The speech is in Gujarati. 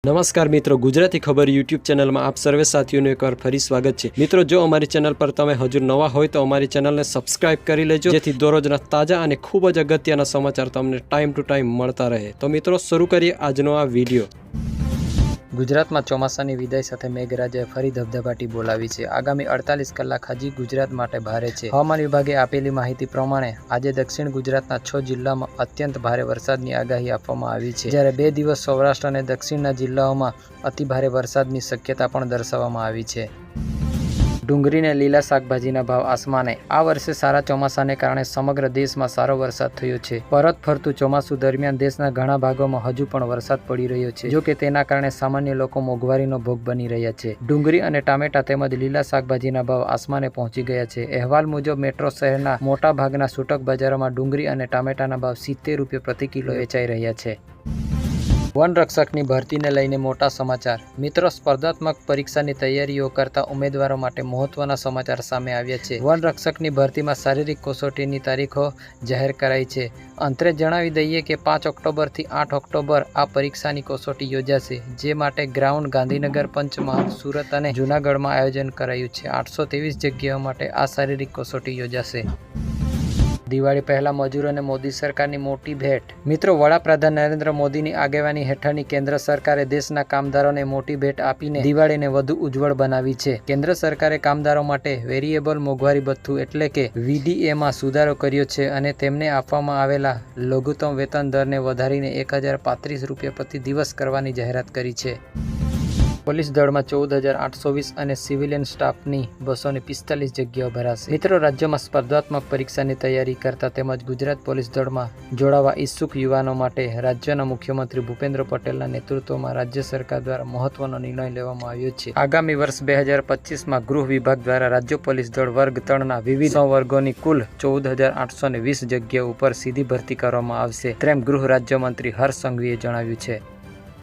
નમસ્કાર મિત્રો, ગુજરાતી ખબર યુટ્યુબ ચેનલમાં આપ સર્વે સાથીઓનું એકવાર ફરી સ્વાગત છે। મિત્રો, જો અમારી ચેનલ પર તમે હજુ નવા હોય તો અમારી ચેનલને સબસ્ક્રાઇબ કરી લેજો, જેથી દરરોજના તાજા અને ખૂબ જ અગત્યના સમાચાર તમને ટાઈમ ટુ ટાઈમ મળતા રહે। તો મિત્રો, શરૂ કરીએ આજનો આ વિડીયો। ગુજરાતમાં ચોમાસાની વિદાય સાથે મેઘરાજાએ ફરી ધબધબાટી બોલાવી છે। આગામી 48 કલાક હજી ગુજરાત માટે ભારે છે। હવામાન વિભાગે આપેલી માહિતી પ્રમાણે આજે દક્ષિણ ગુજરાતના 6 જિલ્લામાં અત્યંત ભારે વરસાદની આગાહી આપવામાં આવી છે, જ્યારે 2 દિવસ સૌરાષ્ટ્ર અને દક્ષિણના જિલ્લાઓમાં અતિ ભારે વરસાદની શક્યતા પણ દર્શાવવામાં આવી છે। ડુંગળી અને લીલા શાકભાજીના ભાવ આસમાને। આ વર્ષે સારા ચોમાસાને કારણે સમગ્ર દેશમાં સારો વરસાદ થયો છે। પરત ફરતું ચોમાસું દરમિયાન દેશના ઘણા ભાગોમાં હજુ પણ વરસાદ પડી રહ્યો છે, જો કે તેના કારણે સામાન્ય લોકો મોંઘવારીનો ભોગ બની રહ્યા છે। ડુંગળી અને ટામેટા તેમજ લીલા શાકભાજીના ભાવ આસમાને પહોંચી ગયા છે। અહેવાલ મુજબ મેટ્રો શહેરના મોટા ભાગના છૂટક બજારોમાં ડુંગળી અને ટામેટાના ભાવ 70 રૂપિયા પ્રતિ કિલો વેચાઈ રહ્યા છે। વનરક્ષકની ભરતીને લઈને મોટા સમાચાર। મિત્રો, સ્પર્ધાત્મક પરીક્ષાની તૈયારીઓ કરતા ઉમેદવારો માટે મહત્વના સમાચાર સામે આવ્યા છે। વનરક્ષકની ભરતીમાં શારીરિક કસોટીની તારીખો જાહેર કરાઈ છે। અંતરે જણાવી દઈએ કે 5 ઓક્ટોબરથી 8 ઓક્ટોબર આ પરીક્ષાની કસોટી યોજાશે, જે માટે ગ્રાઉન્ડ ગાંધીનગર, પંચમહાલ, સુરત અને જૂનાગઢમાં આયોજન કરાયું છે। 823 જગ્યાઓ માટે આ શારીરિક કસોટી યોજાશે। દિવાળી પહેલા મજૂરોને મોદી સરકારની મોટી ભેટ। મિત્રો, વડાપ્રધાન નરેન્દ્ર મોદીની આગેવાની હેઠળની કેન્દ્ર સરકારે દેશના કામદારોને મોટી ભેટ આપીને દિવાળીને વધુ ઉજ્જવળ બનાવી છે। કેન્દ્ર સરકારે કામદારો માટે વેરિયેબલ મોંઘવારી ભથ્થું એટલે કે VDAમાં સુધારો કર્યો છે અને તેમને આપવામાં આવેલા લઘુત્તમ વેતન દરને વધારીને 1035 રૂપિયા પ્રતિ દિવસ કરવાની જાહેરાત કરી છે। પોલીસ દળમાં 14,820 અને સિવિલિયન સ્ટાફની 245 જગ્યાઓ ભરાશે। મિત્રો, રાજ્યમાં સ્પર્ધાત્મક પરીક્ષાની તૈયારી કરતા તેમજ ગુજરાત પોલીસ દળમાં જોડાવા ઈચ્છુક યુવાનો માટે રાજ્યના મુખ્યમંત્રી ભૂપેન્દ્ર પટેલના નેતૃત્વમાં રાજ્ય સરકાર દ્વારા મહત્વનો નિર્ણય લેવામાં આવ્યો છે। આગામી વર્ષ 2025માં ગૃહ વિભાગ દ્વારા રાજ્ય પોલીસ દળ વર્ગ 3ના વિવિધ સંવર્ગોની કુલ 14,820 જગ્યાઓ ઉપર સીધી ભરતી કરવામાં આવશે, તેમ ગૃહ રાજ્યમંત્રી હર્ષ સંઘવીએ જણાવ્યું છે।